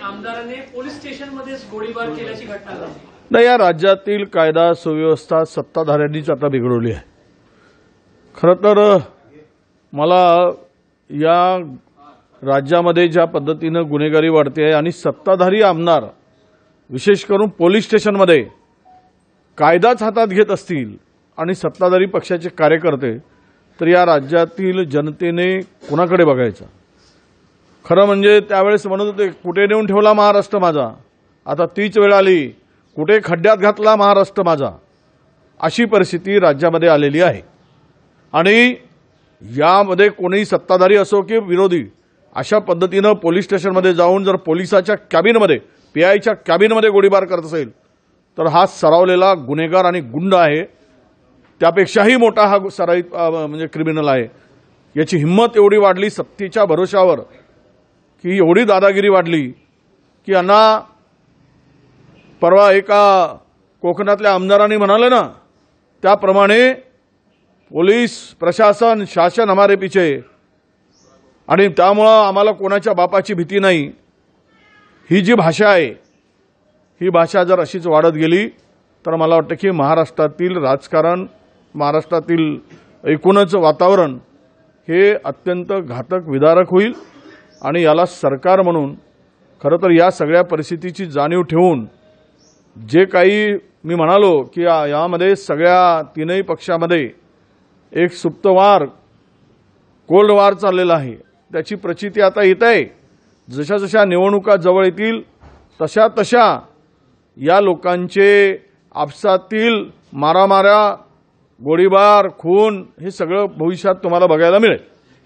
आमदाराने पोलीस स्टेशनमध्येच गोळीबार केल्याची घटना घडली। नाही, या राज्यातील कायदा सुव्यवस्था सत्ताधाऱ्यांनीच आता बिघडवली आहे। खरं तर मला या राज्यामध्ये ज्या पद्धतीनं गुन्हेगारी वाढते आहे आणि सत्ताधारी आमदार विशेष करून पोलीस स्टेशनमध्ये कायदाच हातात घेत असतील आणि सत्ताधारी पक्षाचे कार्यकर्ते, तर या राज्यातील जनतेने कोणाकडे बघायचं? खरं म्हणजे त्यावेळेस म्हणत होते कुठे नेऊन ठेवला महाराष्ट्र माझा, आता तीच वेळ आली कुठे खड्ड्यात घातला महाराष्ट्र माझा, अशी परिस्थिती राज्यामध्ये आलेली आहे। आणि यामध्ये कोणी सत्ताधारी असो की विरोधी अशा पद्धतीनं पोलीस स्टेशनमध्ये जाऊन जर पोलिसाच्या कॅबिनमध्ये पीआयच्या कॅबिनमध्ये गोळीबार करत असेल तर हा सरावलेला गुन्हेगार आणि गुंड आहे, त्यापेक्षाही मोठा हा सराईत म्हणजे क्रिमिनल आहे। याची हिंमत एवढी वाढली सत्तेच्या भरोशावर की एवढी दादागिरी वाढली की यांना परवा एका कोकणातल्या आमदारांनी म्हणाले ना त्याप्रमाणे पोलीस प्रशासन शासन हमारे पीछे, आणि त्यामुळं आम्हाला कोणाच्या बापाची भीती नाही, ही जी भाषा आहे ही भाषा जर अशीच वाढत गेली तर मला वाटतं की महाराष्ट्रातील राजकारण, महाराष्ट्रातील एकूणच वातावरण हे अत्यंत घातक विदारक होईल। आणि याला सरकार म्हणून खरं तर या सगळ्या परिस्थितीची जाणीव ठेवून जे काही मी म्हणालो की यामध्ये सगळ्या तीनही पक्षामध्ये एक सुप्त वार, कोल्ड वार चाललेला आहे, त्याची प्रचिती आता येत आहे। जशा जशा निवडणुका जवळ येतील तशा तशा या लोकांचे आपसातील मारामाऱ्या, गोळीबार, खून हे सगळं भविष्यात तुम्हाला बघायला मिळेल।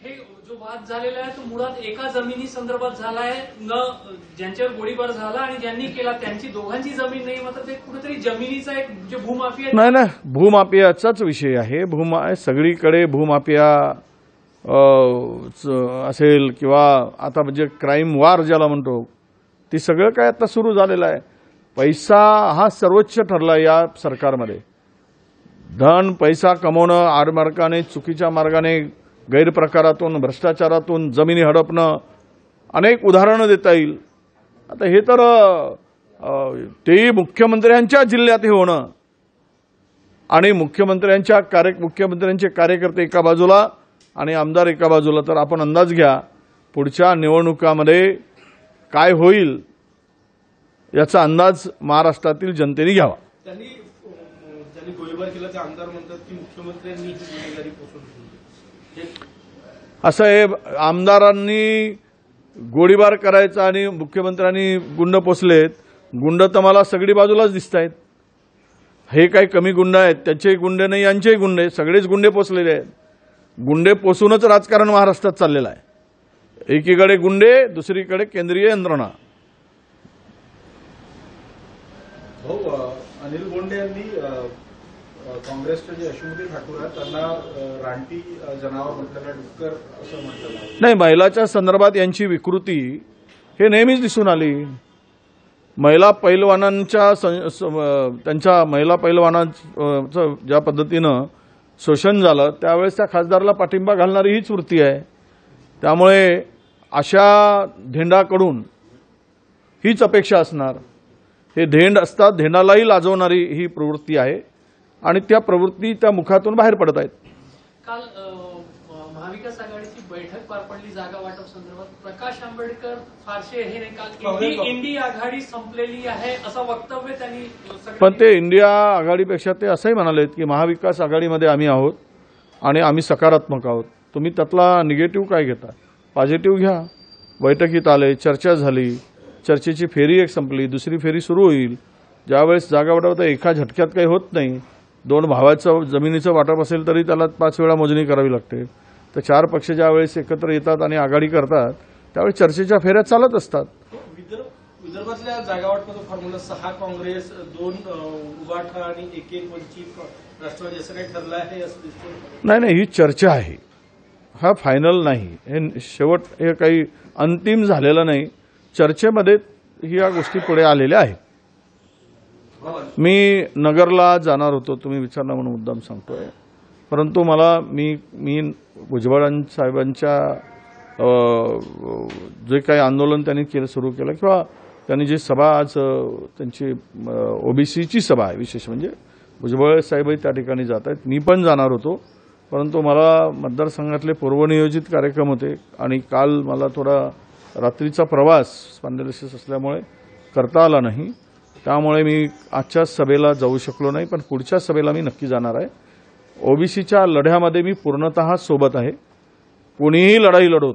हे जो वाद झालेला आहे तो मुळात एका जमिनी संदर्भात झाला आहे, न ज्यांच्यावर गोळीबार झाला आणि ज्यांनी केला त्यांची दोघांची जमीन नाही, मात्र ते कुठेतरी जमिनीचा एक जे भूमाफिया नाही, भूमाफियाचाच विषय आहे। सगळीकडे भूमाफिया असेल किंवा आता म्हणजे क्राईम वार ज्याला म्हणतो ती सगळं काय आता सुरू झालेलं आहे। पैसा हा सर्वोच्च ठरला या सरकारमध्ये। धन पैसा कमवणं, आडमार्गाने, चुकीच्या मार्गाने, गैरप्रकारातून, भ्रष्टाचारातून जमिनी हडपणं, अनेक उदाहरणं देता येईल। आता हे तर तेही मुख्यमंत्र्यांच्या जिल्ह्यात हे होणं आणि मुख्यमंत्र्यांचे कार्यकर्ते एका बाजूला आणि आमदार एका बाजूला, तर आपण अंदाज घ्या पुढच्या निवडणुकामध्ये काय होईल याचा अंदाज महाराष्ट्रातील जनतेने घ्यावा। त्यांनी गोळीबार केल्याचे आमदार म्हणतात की मुख्यमंत्र्यांनी ही गुन्हेगारी पोषण केली। असं हे आमदारांनी गोळीबार करायचा आणि मुख्यमंत्र्यांनी गुंड पोचलेत, गुंड तर मला सगळी बाजूलाच दिसत आहेत। हे काही कमी गुंड आहेत, त्यांचेही गुंडे नाही यांचेही गुंडे, सगळेच गुंडे पोचलेले आहेत। गुंडे पोसूनच राजकारण महाराष्ट्रात चाललेलं आहे। एकीकडे गुंडे, दुसरीकडे केंद्रीय यंत्रणा। अनिल बोंडे यांनी काँग्रेसचे जे यशोमती ठाकूर आहेत त्यांना रानटी जनावर म्हटलं, डुक्कर असं म्हटलं नाही। महिलाच्या संदर्भात यांची विकृती हे नेहमीच दिसून आली। महिला पैलवानांच्या त्यांच्या महिला पैलवानांचं ज्या पद्धतीनं शोषण झालं त्यावेळेस त्या खासदाराला पाठिंबा घालणारी हीच वृत्ती आहे। त्यामुळे अशा धेंडाकडून हीच अपेक्षा असणार। हे धेंड असतात, धेंडालाही लाजवणारी ही प्रवृत्ती आहे आणि त्या प्रवृत्ती त्या मुखातून बाहेर पडत आहेत। काल महाविकास आघाडीची बैठक पार पडली जागा वाटप संदर्भात। प्रकाश आंबेडकर फारसे हे नाही, काल इंडिया आघाडी संपलेली आहे असं वक्तव्य त्यांनी, पण ते इंडिया आघाडीपेक्षा ते असंही म्हणालेत की महाविकास आघाडीमध्ये आम्ही आहोत आणि आम्ही सकारात्मक आहोत। तुम्ही त्यातला निगेटिव्ह काय घेता? पॉझिटिव्ह घ्या। बैठकीत आले, चर्चा झाली, चर्चेची फेरी एक संपली, दुसरी फेरी सुरू होईल। ज्यावेळेस जागा वाटप एका झटक्यात काही होत नाही। दोन भावाचं जमिनीचं वाटप असेल तरी त्याला 5 वेळा मोजणी करावी लागते। तर 4 पक्ष ज्यावेळेस एकत्र येतात आणि आघाडी करतात त्यावेळेस चर्चेच्या फेऱ्या चालत असतात। विदर्भातल्या जागा वाटपाचा फॉर्म्युला 6 काँग्रेस, 2 उबाठा आणि 1 वंचित राष्ट्रवादी असं काही ठरलं आहे असं दिसतं? नाही, ही चर्चा आहे, हा फायनल नाही, हे शेवट हे काही अंतिम झालेलं नाही। चर्चेमध्ये ह्या गोष्टी पुढे आलेल्या आहेत। मी नगरला जाणार होतो, तुम्ही विचारला म्हणून मुद्दाम सांगतोय, परंतु मला मी भुजबळ साहेबांच्या जे काही आंदोलन त्यांनी सुरू केलं किंवा त्यांनी जी सभा आज त्यांची ओबीसीची सभा आहे, विशेष म्हणजे भुजबळ साहेबही त्या ठिकाणी जात आहेत. मी पण जाणार होतो, परंतु मला मतदारसंघातले पूर्वनियोजित कार्यक्रम होते आणि काल मला थोडा रात्रीचा प्रवास स्पॉन्डिलायसिस असल्यामुळे करता आला नाही. त्यामुळे मी आजच्या सभेला जाऊ शकलो नाही, पण पुढच्या सभेला मी नक्की जाणार आहे. ओबीसीच्या लढ्यामध्ये मी पूर्णतः सोबत आहे. कोणीही लढाई लढवत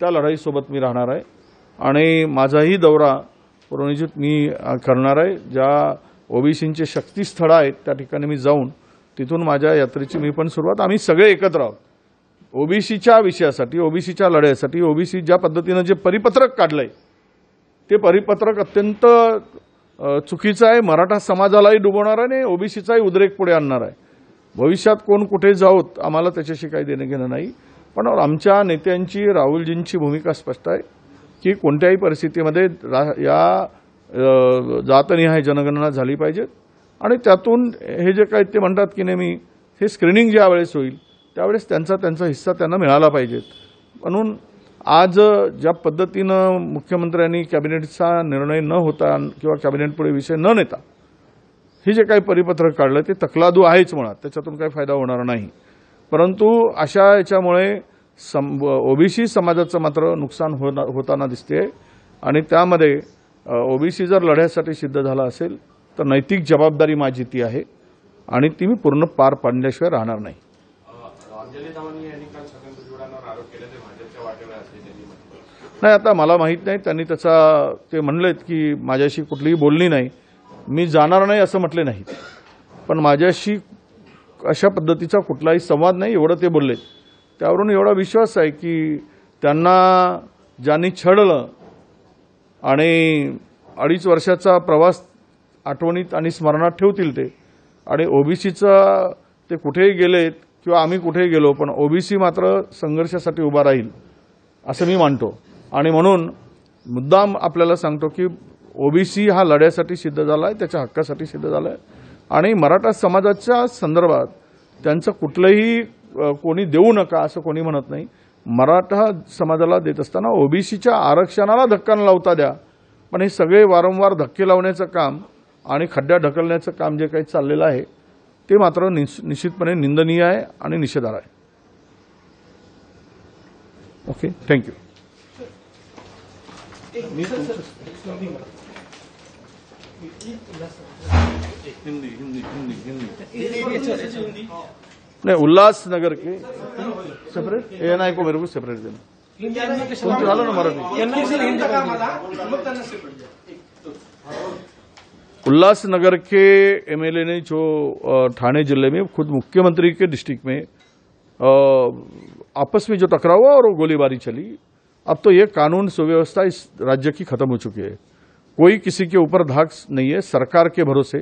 त्या लढाईसोबत मी राहणार आहे आणि माझाही दौरा पूर्वनियोजित मी करणार आहे. ज्या ओबीसींचे शक्तीस्थळ आहेत त्या ठिकाणी मी जाऊन तिथून माझ्या यात्रेची मी पण सुरुवात, आम्ही सगळे एकत्र आहोत ओबीसीच्या विषयासाठी, ओबीसीच्या लढ्यासाठी. ओबीसी ज्या पद्धतीनं जे परिपत्रक काढलंय ते परिपत्रक अत्यंत चुकीचं आहे. मराठा समाजालाही डुबवणार आहे आणि ओबीसीचाही उद्रेक पुढे आणणार आहे. भविष्यात कोण कुठे जाऊत आम्हाला त्याच्याशी काही देणं घेणं नाही, पण आमच्या नेत्यांची, राहुलजींची भूमिका स्पष्ट आहे की कोणत्याही परिस्थितीमध्ये या जातनिहाय जनगणना झाली पाहिजे आणि त्यातून हे जे काही ते म्हणतात की नेहमी हे स्क्रीनिंग ज्या वेळेस होईल त्यावेळेस त्यांचा हिस्सा त्यांना मिळाला पाहिजे. म्हणून आज ज्या पद्धतीनं मुख्यमंत्र्यांनी कॅबिनेटचा निर्णय न होता किंवा कॅबिनेटपुढे विषय न नेता हे जे काही परिपत्रक काढलं ते तकलादू आहेच मुळात, त्याच्यातून काही फायदा होणार नाही. परंतु अशा याच्यामुळे ओबीसी समाजाचं मात्र नुकसान होताना दिसते आणि त्यामध्ये ओबीसी जर लढ्यासाठी सिद्ध झाला असेल तर नैतिक जबाबदारी माझी ती आहे आणि ती मी पूर्ण पार पाडल्याशिवाय राहणार नाही. नाही, आता मला माहीत नाही, त्यांनी ते म्हणलेत की माझ्याशी कुठलीही बोलणी नाही. मी जाणार नाही असं म्हटले नाही, पण माझ्याशी अशा पद्धतीचा कुठलाही संवाद नाही एवढं ते बोलले. त्यावरून एवढा विश्वास आहे की त्यांना ज्यांनी छळलं आणि 2.5 वर्षाचा प्रवास आठवणीत आणि स्मरणात ठेवतील ते, आणि ओबीसीचा ते कुठेही गेलेत किंवा आम्ही कुठेही गेलो पण ओबीसी मात्र संघर्षासाठी उभा राहील असं मी मानतो. आणि म्हणून मुद्दाम आपल्याला सांगतो की ओबीसी हा लढ्यासाठी सिद्ध झाला आहे, त्याच्या हक्कासाठी सिद्ध झाला आहे आणि मराठा समाजाच्या संदर्भात त्यांचं कुठलंही कोणी देऊ नका असं कोणी म्हणत नाही. मराठा समाजाला देत असताना ओबीसीच्या आरक्षणाला धक्का न लावता द्या, पण हे सगळे वारंवार धक्के लावण्याचं काम आणि खड्ड्या ढकलण्याचं काम जे काही चाललेलं आहे ते मात्र निश्चितपणे निंदनीय आहे आणि निषेधार्ह आहे. Okay, thank you. नहीं, उल्लासनगर के सेपरेट एएनआई को मेरे को सेपरेट देना ना मराठी. उल्लासनगर के एमएलए ने जो ठाणे जिले में खुद मुख्यमंत्री के डिस्ट्रिक्ट में आपस में जो टकराव हुआ और गोलीबारी चली, अब तो ये कानून सुव्यवस्था इस राज्य की खत्म हो चुकी है. कोई किसी के ऊपर धाक नहीं है. सरकार के भरोसे,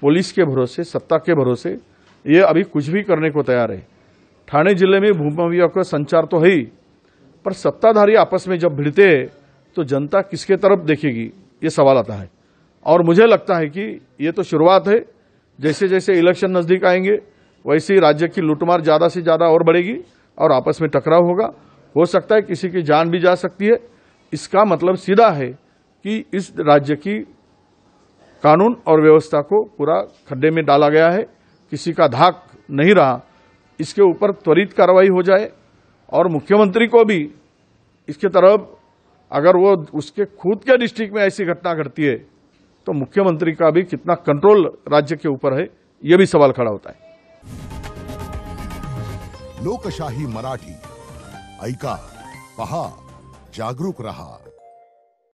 पुलिस के भरोसे, सत्ता के भरोसे ये अभी कुछ भी करने को तैयार है. ठाणे जिले में भूमाफिया का संचार तो है ही, पर सत्ताधारी आपस में जब भिड़ते हैं तो जनता किसके तरफ देखेगी ये सवाल आता है. और मुझे लगता है कि ये तो शुरुआत है. जैसे जैसे इलेक्शन नजदीक आएंगे वैसे ही राज्य की लूटमार ज्यादा से ज्यादा और बढ़ेगी और आपस में टकराव होगा. हो सकता है किसी की जान भी जा सकती है. इसका मतलब सीधा है कि इस राज्य की कानून और व्यवस्था को पूरा खड्डे में डाला गया है. किसी का धाक नहीं रहा. इसके ऊपर त्वरित कार्रवाई हो जाए और मुख्यमंत्री को भी इसके तरफ, अगर वो उसके खुद के डिस्ट्रिक्ट में ऐसी घटना घटती है तो मुख्यमंत्री का भी कितना कंट्रोल राज्य के ऊपर है ये भी सवाल खड़ा होता है. लोकशाही मराठी ऐका, पहा, जागरूक रहा.